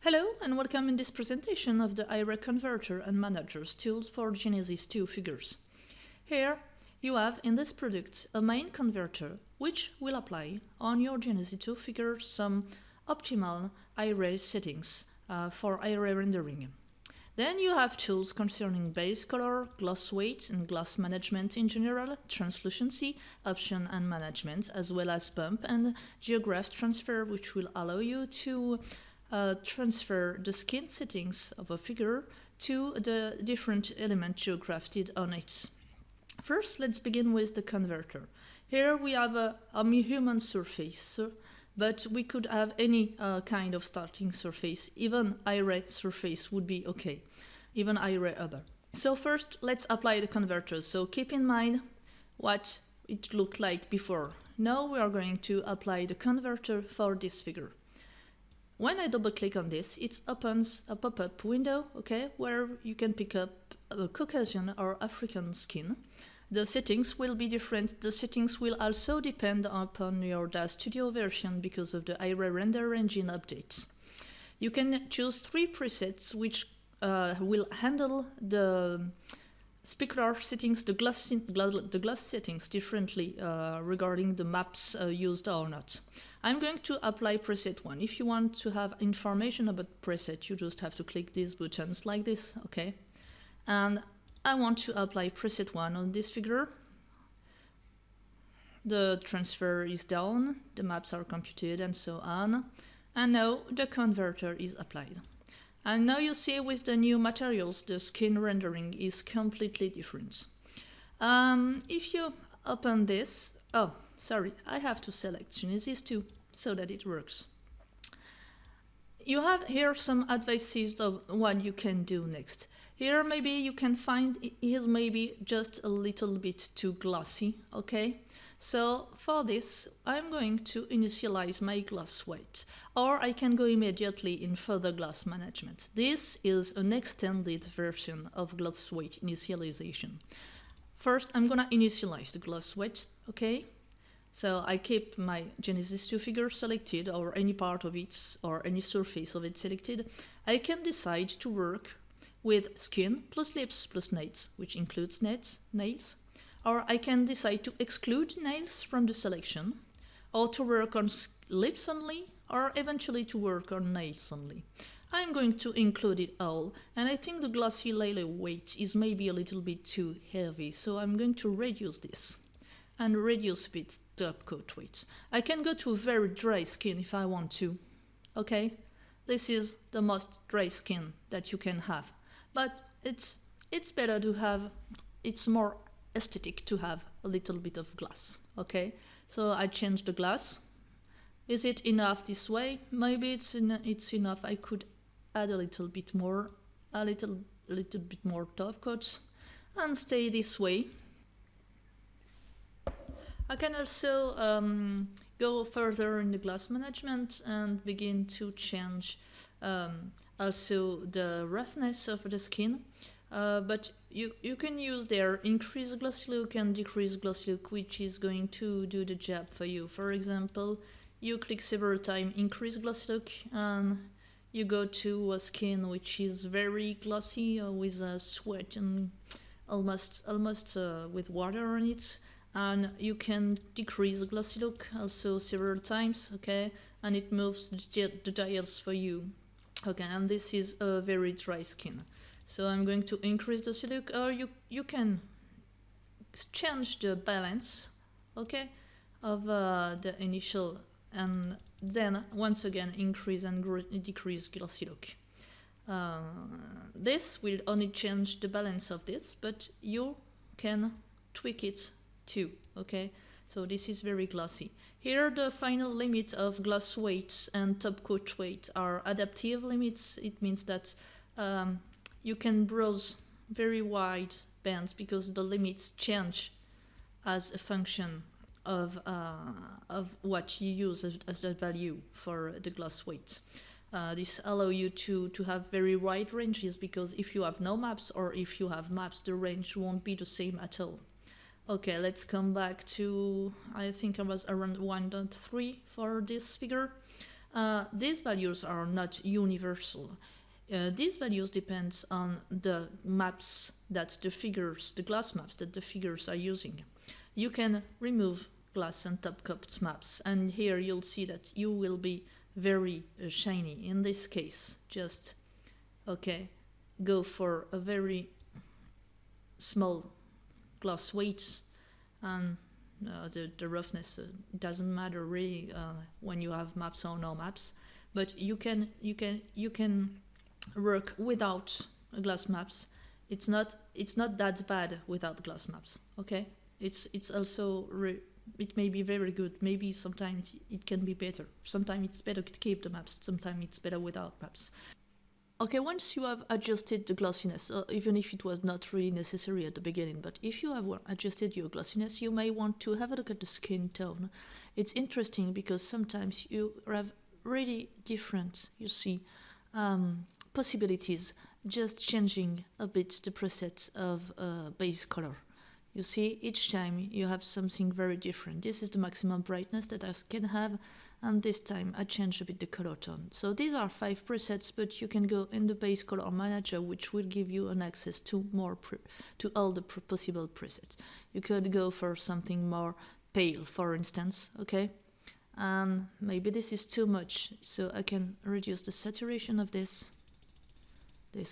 Hello and welcome in this presentation of the Iray converter and managers tools for Genesis 2 figures. Here you have in this product a main converter which will apply on your Genesis 2 figure some optimal Iray settings for Iray rendering. Then you have tools concerning base color, gloss weight and gloss management in general, translucency, option and management, as well as bump and Geo-craft transfer, which will allow you to transfer the skin settings of a figure to the different element Geo-crafted on it. First, let's begin with the converter. Here we have a human surface, but we could have any kind of starting surface. Even Iray surface would be okay, even Iray other. So first, let's apply the converter. So keep in mind what it looked like before. Now we are going to apply the converter for this figure. When I double click on this, it opens a pop-up window, okay, where you can pick up a Caucasian or African skin. The settings will be different. The settings will also depend upon your DAZ Studio version because of the Iray render engine updates. You can choose 3 presets which will handle the specular settings, the gloss settings differently regarding the maps used or not. I'm going to apply preset 1. If you want to have information about preset, you just have to click these buttons like this, okay? And I want to apply preset 1 on this figure. The transfer is done, the maps are computed and so on. And now the converter is applied. And now you see with the new materials, the skin rendering is completely different. If you open this, oh, sorry, I have to select Genesis 2 so that it works. You have here some advices of what you can do next. Here maybe you can find it is maybe just a little bit too glossy, okay? So for this, I'm going to initialize my gloss weight, or I can go immediately in further gloss management. This is an extended version of gloss weight initialization. First, I'm gonna initialize the gloss weight, okay? So I keep my Genesis 2 figure selected, or any part of it, or any surface of it selected. I can decide to work with skin plus lips plus nails, which includes nails. Or I can decide to exclude nails from the selection, or to work on lips only, or eventually to work on nails only. I'm going to include it all, and I think the glossy layer weight is maybe a little bit too heavy, so I'm going to reduce this and reduce a bit top coat weight. I can go to very dry skin if I want to, okay? This is the most dry skin that you can have, but it's better to have, it's more aesthetic to have a little bit of glass, okay? So I change the glass. Is it enough this way? Maybe it's enough. I could add a little bit more top coats and stay this way. I can also go further in the glass management and begin to change also the roughness of the skin. But you can use there increase glossy look and decrease glossy look, which is going to do the job for you. For example, you click several times increase glossy look and you go to a skin which is very glossy with a sweat and almost with water on it, and you can decrease the glossy look also several times, okay, and it moves the dials for you, okay, and this is a very dry skin. So I'm going to increase the look, or you can change the balance, okay, of the initial, and then once again increase and decrease glossy look. This will only change the balance of this, but you can tweak it too, okay? So this is very glossy. Here the final limit of gloss weight and top coat weight are adaptive limits. It means that you can browse very wide bands because the limits change as a function of what you use as a value for the gloss weight. This allows you to have very wide ranges because if you have no maps or if you have maps, the range won't be the same at all. Okay, let's come back to, I think I was around 1.3 for this figure. These values are not universal. These values depend on the maps that the figures, the glass maps that the figures are using. You can remove glass and top-coat maps, and here you'll see that you will be very shiny. In this case, just, okay, go for a very small glass weight, and the roughness doesn't matter really when you have maps or no maps, but you can work without glass maps. It's not that bad without glass maps. Okay, it's also it may be very good. Maybe sometimes it can be better. Sometimes it's better to keep the maps. Sometimes it's better without maps. Okay, once you have adjusted the glossiness, even if it was not really necessary at the beginning, but if you have adjusted your glossiness, you may want to have a look at the skin tone. It's interesting because sometimes you have really different, you see, possibilities just changing a bit the preset of base color. You see, each time you have something very different. This is the maximum brightness that I can have, and this time I change a bit the color tone. So these are 5 presets, but you can go in the base color manager, which will give you an access to to all the possible presets. You could go for something more pale, for instance, okay? And maybe this is too much, so I can reduce the saturation of this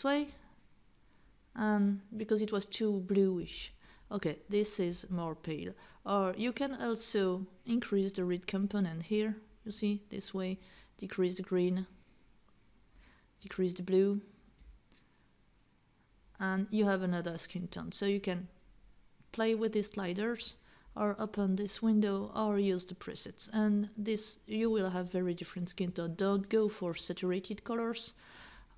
way, and because it was too bluish. Okay, this is more pale. Or you can also increase the red component here, you see, this way, decrease the green, decrease the blue, and you have another skin tone. So you can play with these sliders, or open this window, or use the presets. And this, you will have very different skin tone. Don't go for saturated colors,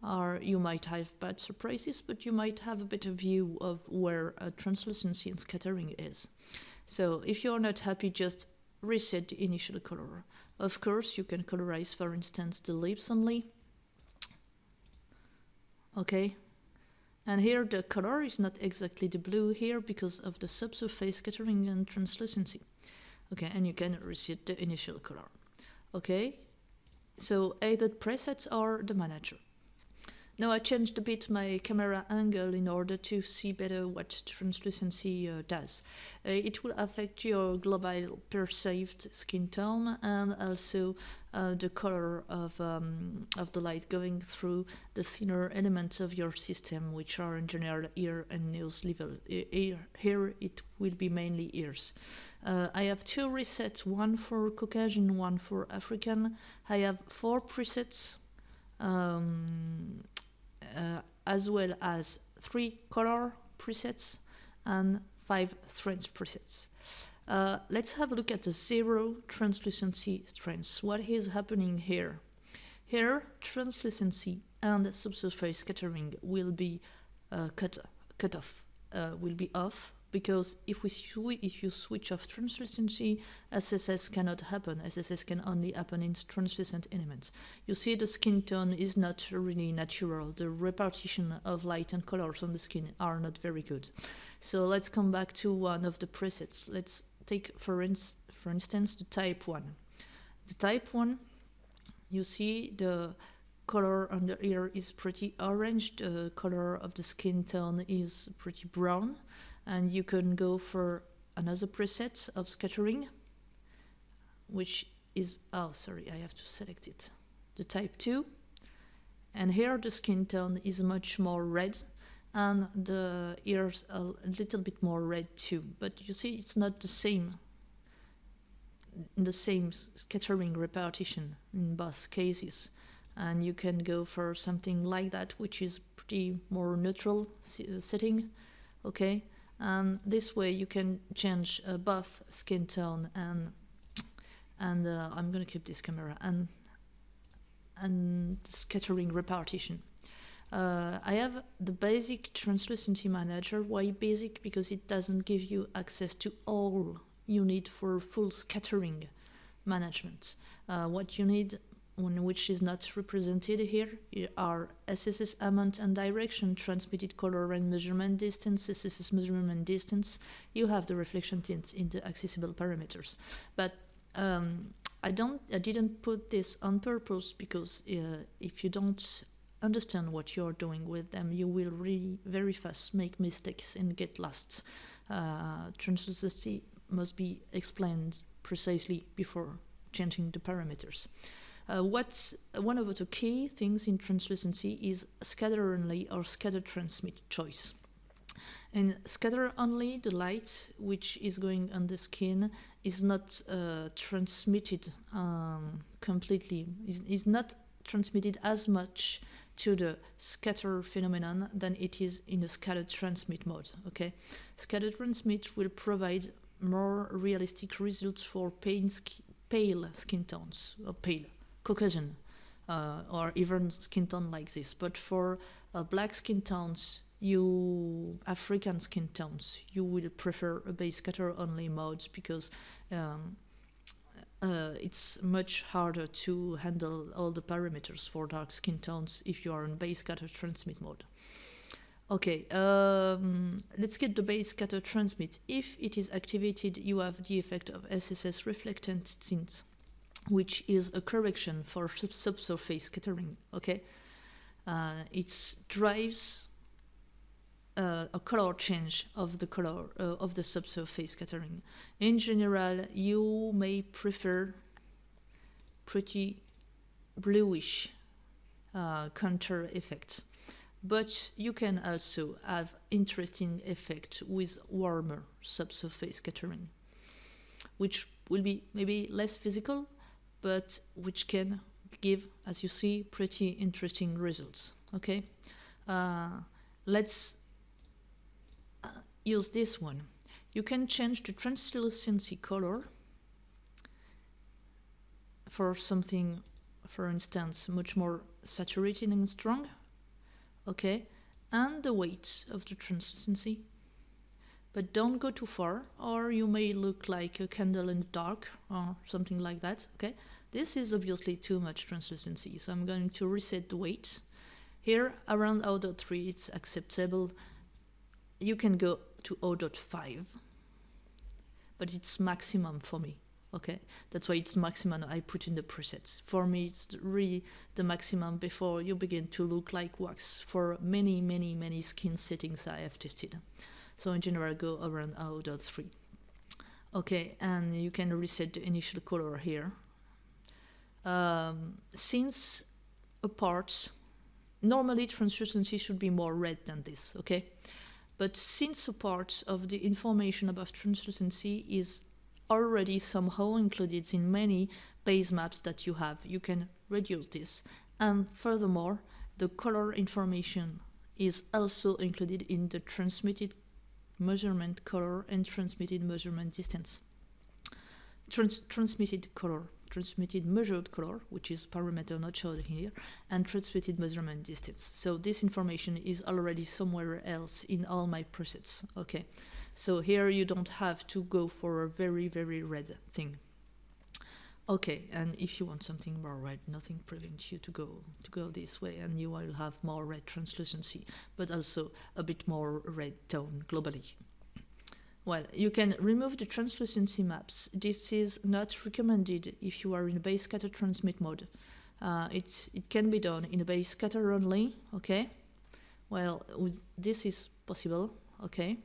or you might have bad surprises, but you might have a better view of where translucency and scattering is. So if you're not happy, just reset the initial color. Of course, you can colorize, for instance, the lips only. Okay. And here the color is not exactly the blue here because of the subsurface scattering and translucency. Okay, and you can reset the initial color. Okay, so either presets or the manager. Now I changed a bit my camera angle in order to see better what translucency does. It will affect your global perceived skin tone and also the color of the light going through the thinner elements of your system, which are in general ear and nose level. Here it will be mainly ears. I have 2 resets, one for Caucasian, one for African. I have 4 presets. As well as 3 color presets and 5 strength presets. Let's have a look at the 0 translucency strengths. What is happening here? Here, translucency and subsurface scattering will be cut off, will be off, because if you switch off translucency, SSS cannot happen. SSS can only happen in translucent elements. You see, the skin tone is not really natural. The repartition of light and colors on the skin are not very good. So let's come back to one of the presets. Let's take, for instance, the type 1. The type 1, you see the color on the ear is pretty orange. The color of the skin tone is pretty brown. And you can go for another preset of scattering, which is, oh sorry, I have to select it, the type 2. And here the skin tone is much more red, and the ears are a little bit more red too. But you see, it's not the same scattering repartition in both cases. And you can go for something like that, which is pretty more neutral setting, okay? And this way you can change both skin tone and I'm going to keep this camera and scattering repartition. I have the basic translucency manager. Why basic? Because it doesn't give you access to all you need for full scattering management. What you need, which is not represented here, are SSS amount and direction, transmitted color and measurement distance, SSS measurement distance. You have the reflection tint in the accessible parameters. But I didn't put this on purpose because if you don't understand what you're doing with them, you will really very fast make mistakes and get lost. Translucency must be explained precisely before changing the parameters. One of the key things in translucency is scatter only or scatter transmit choice. In scatter only, the light which is going on the skin is not transmitted completely, is not transmitted as much to the scatter phenomenon than it is in the scatter transmit mode. Okay, scatter transmit will provide more realistic results for pale skin tones, or pale Caucasian, or even skin tone like this. But for black skin tones, African skin tones, you will prefer a base scatter only mode because it's much harder to handle all the parameters for dark skin tones if you are in base scatter transmit mode. Okay, let's get the base scatter transmit. If it is activated, you have the effect of SSS reflectant tint, which is a correction for subsurface scattering. Okay, it drives a color change of the color of the subsurface scattering. In general, you may prefer pretty bluish contour effects, but you can also have interesting effect with warmer subsurface scattering, which will be maybe less physical, but which can give, as you see, pretty interesting results. Okay, let's use this one. You can change the translucency color for something, for instance, much more saturated and strong. Okay, and the weight of the translucency. But don't go too far, or you may look like a candle in the dark or something like that. Okay, this is obviously too much translucency, so I'm going to reset the weight. Here around 0.3 it's acceptable. You can go to 0.5, but it's maximum for me. Okay, that's why it's maximum I put in the presets. For me, it's really the maximum before you begin to look like wax for many skin settings I have tested. So in general, go around 0.3. Okay, and you can reset the initial color here. Since a part, normally translucency should be more red than this, okay? But since a part of the information about translucency is already somehow included in many base maps that you have, you can reduce this. And furthermore, the color information is also included in the transmitted measurement color and transmitted measurement distance. Transmitted measured color, which is parameter not shown here, and transmitted measurement distance. So this information is already somewhere else in all my presets. Okay, so here you don't have to go for a very red thing. Okay, and if you want something more red, nothing prevents you to go this way, and you will have more red translucency, but also a bit more red tone globally. Well, you can remove the translucency maps. This is not recommended if you are in a base scatter transmit mode. It can be done in a base scatter only, okay? Well, this is possible, okay?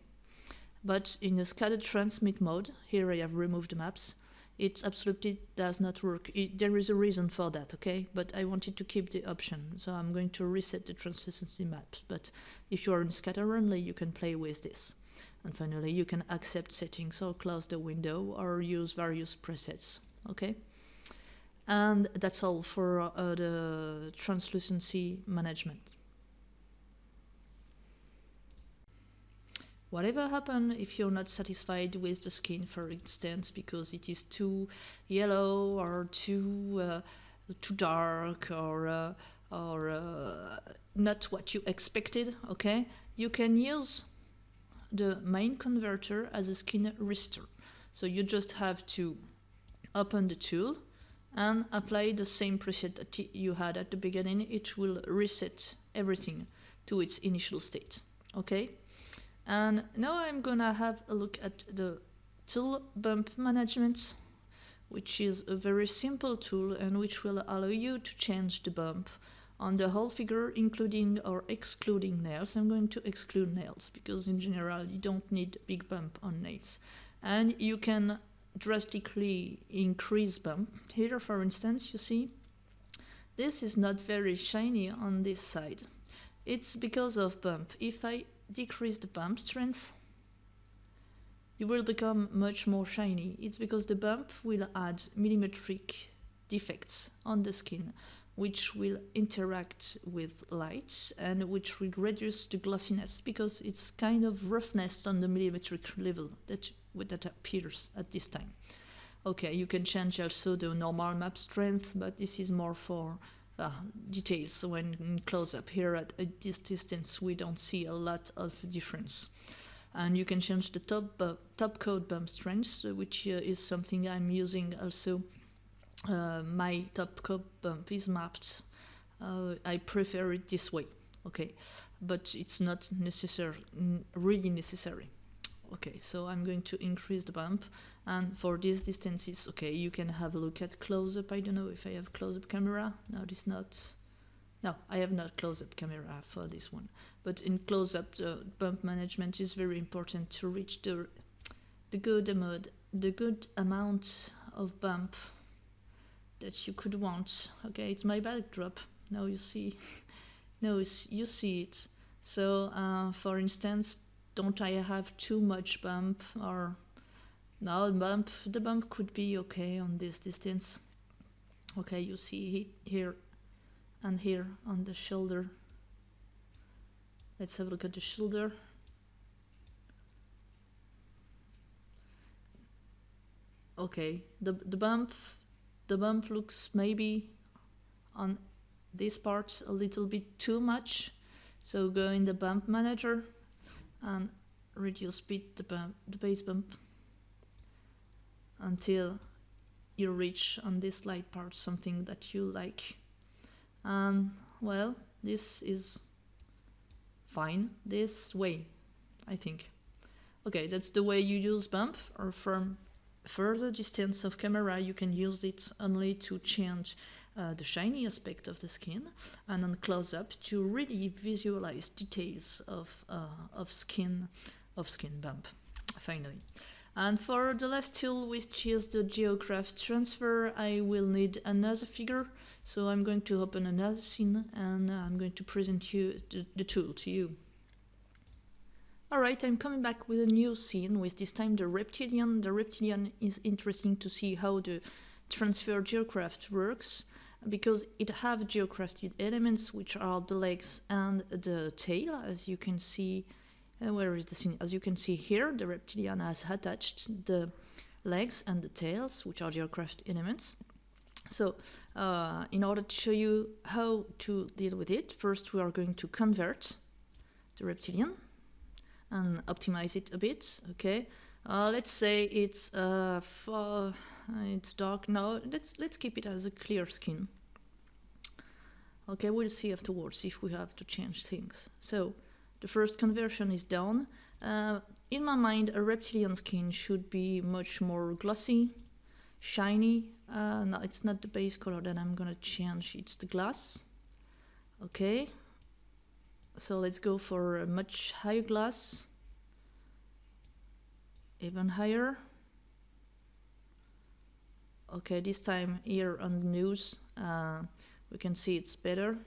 But in a scatter transmit mode, here I have removed the maps, it absolutely does not work. There is a reason for that, okay? But I wanted to keep the option, so I'm going to reset the translucency maps. But if you are in scatter only, you can play with this. And finally, you can accept settings or close the window or use various presets, okay? And that's all for the translucency management. Whatever happens if you're not satisfied with the skin, for instance, because it is too yellow or too dark or not what you expected, okay? You can use the main converter as a skin resetter. So you just have to open the tool and apply the same preset that you had at the beginning. It will reset everything to its initial state, okay? And now I'm gonna have a look at the tool bump management, which is a very simple tool and which will allow you to change the bump on the whole figure, including or excluding nails. I'm going to exclude nails because in general you don't need a big bump on nails. And you can drastically increase bump. Here, for instance, you see, this is not very shiny on this side. It's because of bump. If I decrease the bump strength, it will become much more shiny. It's because the bump will add millimetric defects on the skin, which will interact with light and which will reduce the glossiness because it's kind of roughness on the millimetric level that appears at this time. Okay, you can change also the normal map strength, but this is more for details when in close-up. Here at this distance we don't see a lot of difference. And you can change the top coat bump strength, which is something I'm using also. My top coat bump is mapped. I prefer it this way, okay, but it's not really necessary. Okay, so I'm going to increase the bump, and for these distances, okay, you can have a look at close-up. I don't know if I have close-up camera. No, I have not close-up camera for this one. But in close-up, the bump management is very important to reach the good amount of bump that you could want. Okay, it's my backdrop. Now you see, you see it. So, for instance, don't I have too much bump, or no bump? The bump could be okay on this distance. Okay, you see here and here on the shoulder. Let's have a look at the shoulder. Okay, the bump looks maybe on this part a little bit too much. So go in the bump manager and reduce the base bump until you reach on this light part something that you like. Well, this is fine this way, I think. Okay, that's the way you use bump, or from further distance of camera you can use it only to change the shiny aspect of the skin, and on close-up to really visualize details of skin bump, finally. And for the last tool, which is the Geo-craft transfer, I will need another figure. So I'm going to open another scene and I'm going to present you the tool to you. Alright, I'm coming back with a new scene, with this time the reptilian. The reptilian is interesting to see how the transfer Geo-craft works, because it have Geo-crafted elements, which are the legs and the tail, as you can see. Where is the scene? As you can see here, the reptilian has attached the legs and the tails, which are Geo-craft elements. So, in order to show you how to deal with it, first we are going to convert the reptilian and optimize it a bit. Okay, let's say it's dark now. Let's keep it as a clear skin. Okay, we'll see afterwards if we have to change things. So the first conversion is done. In my mind, a reptilian skin should be much more glossy, shiny. No, it's not the base color that I'm gonna change, it's the glass. Okay, so let's go for a much higher glass, even higher. Okay, this time here on the nose, we can see it's better.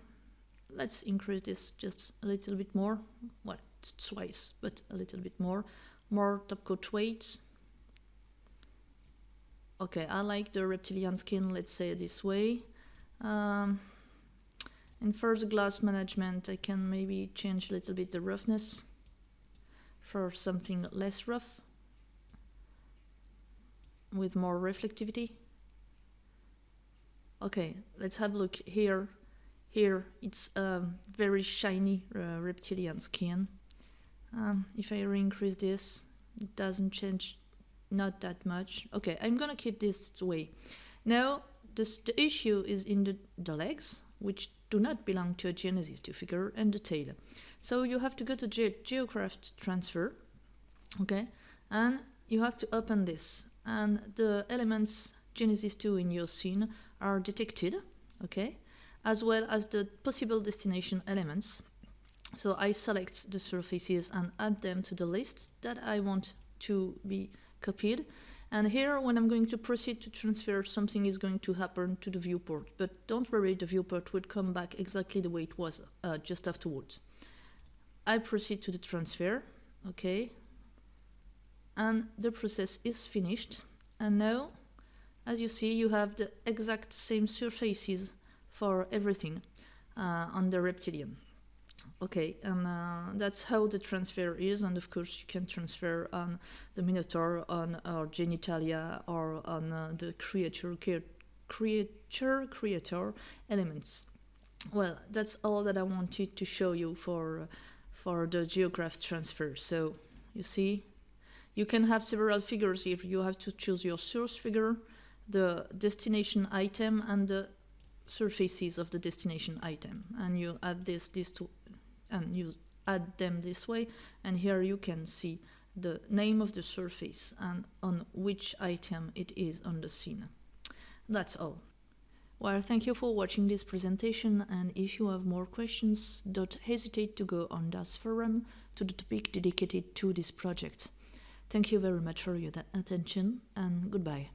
Let's increase this just a little bit more. Well, it's twice, but a little bit more. More top coat weight. Okay, I like the reptilian skin, let's say this way. And for the glass management, I can maybe change a little bit the roughness for something less rough, with more reflectivity. Okay, let's have a look here. Here it's a very shiny reptilian skin. If I increase this, it doesn't change, not that much. Okay, I'm gonna keep this way. Now the issue is in the legs, which do not belong to a Genesis 2 figure, and the tail. So you have to go to Geo-craft transfer, okay, and you have to open this, and the elements Genesis 2 in your scene are detected, okay, as well as the possible destination elements. So I select the surfaces and add them to the list that I want to be copied. And here, when I'm going to proceed to transfer, something is going to happen to the viewport. But don't worry, the viewport will come back exactly the way it was just afterwards. I proceed to the transfer, okay, and the process is finished. And now, as you see, you have the exact same surfaces for everything on the reptilian. Okay, and that's how the transfer is, and of course you can transfer on the Minotaur, on our genitalia, or on the creator elements. Well, that's all that I wanted to show you for the Geo-craft transfer. So you see, you can have several figures here. You have to choose your source figure, the destination item, and the surfaces of the destination item, and you add these two, and you add them this way, and here you can see the name of the surface and on which item it is on the scene. That's all. Well, thank you for watching this presentation, and if you have more questions, don't hesitate to go on das forum to the topic dedicated to this project. Thank you very much for your attention, and goodbye.